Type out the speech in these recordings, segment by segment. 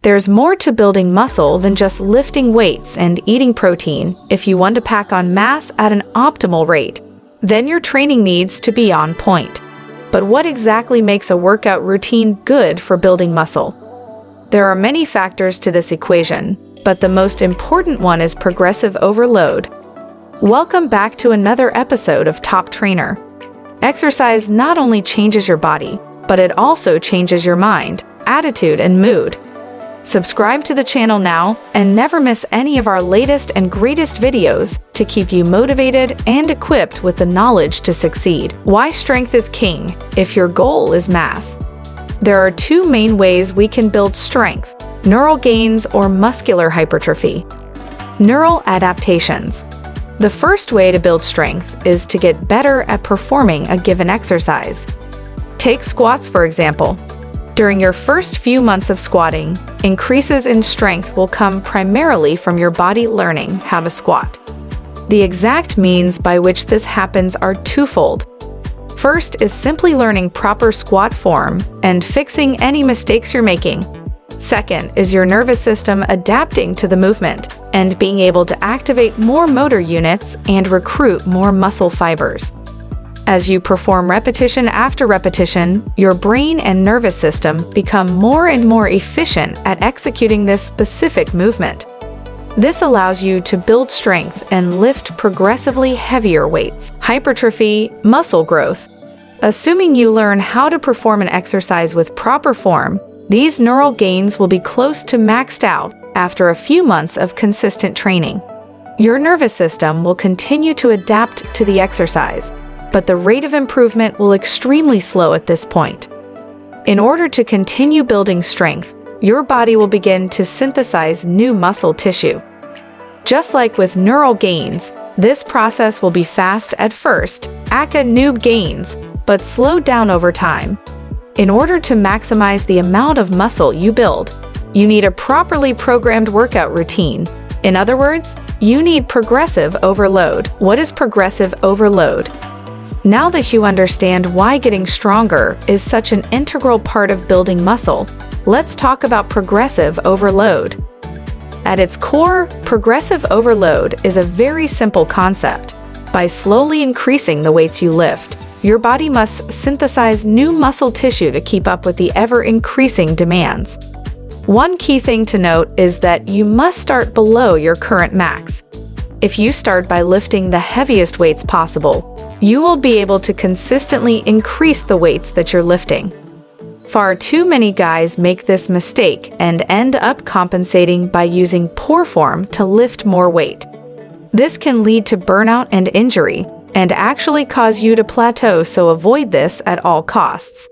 There's more to building muscle than just lifting weights and eating protein if you want to pack on mass at an optimal rate. Then your training needs to be on point. But what exactly makes a workout routine good for building muscle? There are many factors to this equation, but the most important one is progressive overload. Welcome back to another episode of Top Trainer. Exercise not only changes your body, but it also changes your mind, attitude, and mood. Subscribe to the channel now and never miss any of our latest and greatest videos to keep you motivated and equipped with the knowledge to succeed. Why strength is king if your goal is mass. There are two main ways we can build strength: neural gains or muscular hypertrophy. Neural adaptations. The first way to build strength is to get better at performing a given exercise. Take squats, for example. During your first few months of squatting, increases in strength will come primarily from your body learning how to squat. The exact means by which this happens are twofold. First is simply learning proper squat form and fixing any mistakes you're making. Second is your nervous system adapting to the movement and being able to activate more motor units and recruit more muscle fibers. As you perform repetition after repetition, your brain and nervous system become more and more efficient at executing this specific movement. This allows you to build strength and lift progressively heavier weights. Hypertrophy, muscle growth. Assuming you learn how to perform an exercise with proper form, these neural gains will be close to maxed out after a few months of consistent training. Your nervous system will continue to adapt to the exercise, but the rate of improvement will extremely slow at this point. In order to continue building strength, your body will begin to synthesize new muscle tissue. Just like with neural gains, this process will be fast at first, 𝐦𝐨𝐬𝐞 gains, but slow down over time. In order to maximize the amount of muscle you build, you need a properly programmed workout routine. In other words, you need progressive overload. What is progressive overload? Now that you understand why getting stronger is such an integral part of building muscle, let's talk about progressive overload. At its core, progressive overload is a very simple concept. By slowly increasing the weights you lift, your body must synthesize new muscle tissue to keep up with the ever-increasing demands. One key thing to note is that you must start below your current max. If you start by lifting the heaviest weights possible, you will be able to consistently increase the weights that you're lifting. Far too many guys make this mistake and end up compensating by using poor form to lift more weight. This can lead to burnout and injury, and actually cause you to plateau, so avoid this at all costs.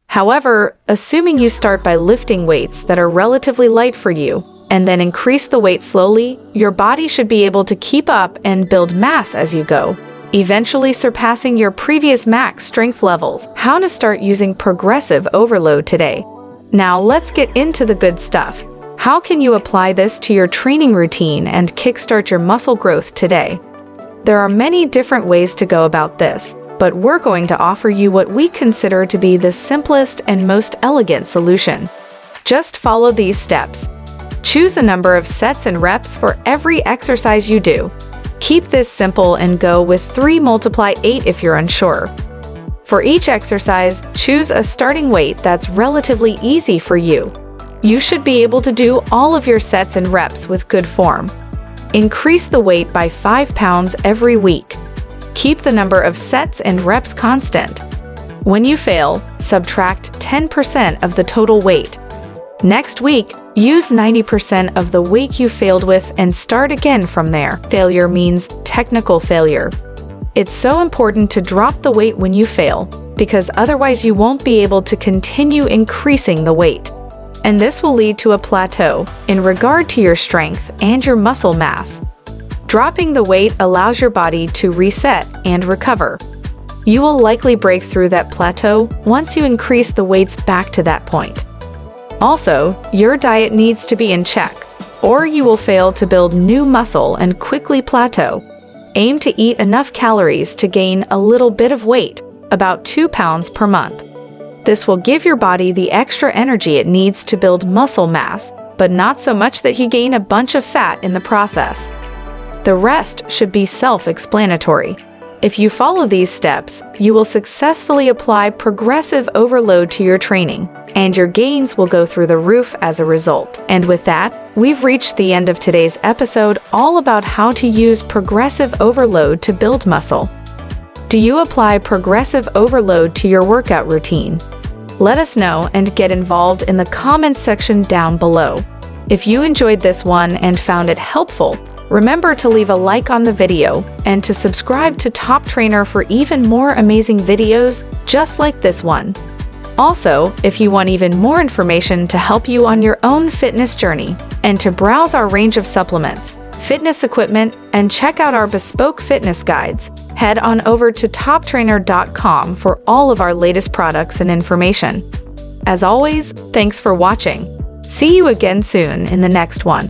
However, assuming you start by lifting weights that are relatively light for you, and then increase the weight slowly, your body should be able to keep up and build mass as you go, eventually surpassing your previous max strength levels. How to start using progressive overload today. Now let's get into the good stuff. How can you apply this to your training routine and kickstart your muscle growth today? There are many different ways to go about this, but we're going to offer you what we consider to be the simplest and most elegant solution. Just follow these steps. Choose a number of sets and reps for every exercise you do. Keep this simple and go with 3 × 8 if you're unsure. For each exercise, choose a starting weight that's relatively easy for you. You should be able to do all of your sets and reps with good form. Increase the weight by 5 pounds every week. Keep the number of sets and reps constant. When you fail, subtract 10% of the total weight. Next week, use 90% of the weight you failed with and start again from there. Failure means technical failure. It's so important to drop the weight when you fail, because otherwise you won't be able to continue increasing the weight. And this will lead to a plateau in regard to your strength and your muscle mass. Dropping the weight allows your body to reset and recover. You will likely break through that plateau once you increase the weights back to that point. Also, your diet needs to be in check, or you will fail to build new muscle and quickly plateau. Aim to eat enough calories to gain a little bit of weight, about 2 pounds per month. This will give your body the extra energy it needs to build muscle mass, but not so much that you gain a bunch of fat in the process. The rest should be self-explanatory. If you follow these steps, you will successfully apply progressive overload to your training, and your gains will go through the roof as a result. And with that, we've reached the end of today's episode all about how to use progressive overload to build muscle. Do you apply progressive overload to your workout routine? Let us know and get involved in the comments section down below. If you enjoyed this one and found it helpful, remember to leave a like on the video and to subscribe to Top Trainer for even more amazing videos just like this one. Also, if you want even more information to help you on your own fitness journey and to browse our range of supplements, fitness equipment, and check out our bespoke fitness guides, head on over to toptrainer.com for all of our latest products and information. As always, thanks for watching. See you again soon in the next one.